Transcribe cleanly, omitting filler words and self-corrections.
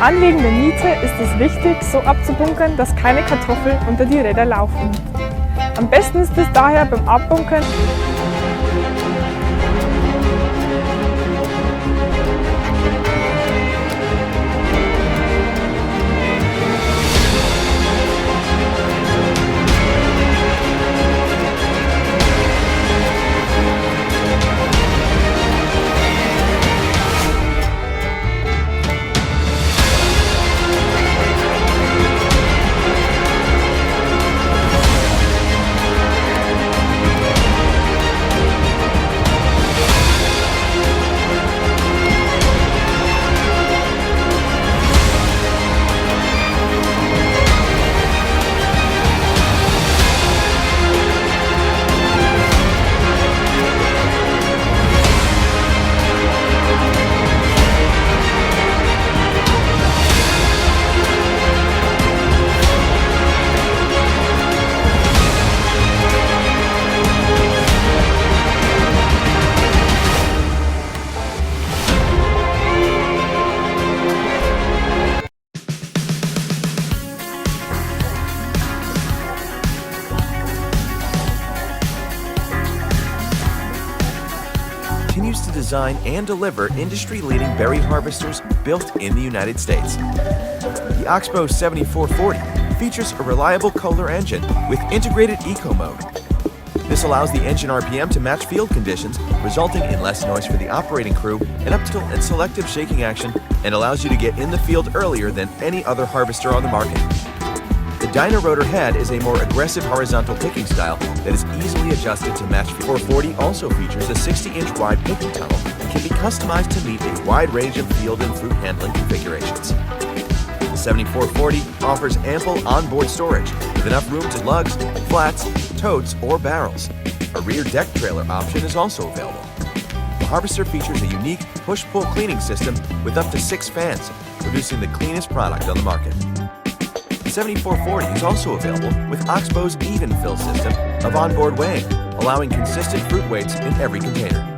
Anliegen der Niete ist es wichtig, so abzubunkern, dass keine Kartoffeln unter die Räder laufen. Am besten ist es daher beim Abbunkern continues to design and deliver industry-leading berry harvesters built in the United States. The OXBO 7440 features a reliable COLLIER engine with integrated eco mode. This allows the engine RPM to match field conditions, resulting in less noise for the operating crew and uptilt and selective shaking action, and allows you to get in the field earlier than any other harvester on the market. The dyno rotor head is a more aggressive horizontal picking style that is easily adjusted to match. 440 also features a 60-inch wide picking tunnel and can be customized to meet a wide range of field and fruit handling configurations. The 7440 offers ample onboard storage with enough room to lugs, flats, totes, or barrels. A rear deck trailer option is also available. The harvester features a unique push-pull cleaning system with up to 6 fans, producing the cleanest product on the market. The 7440 is also available with OXBO's even fill system of onboard weighing, allowing consistent fruit weights in every container.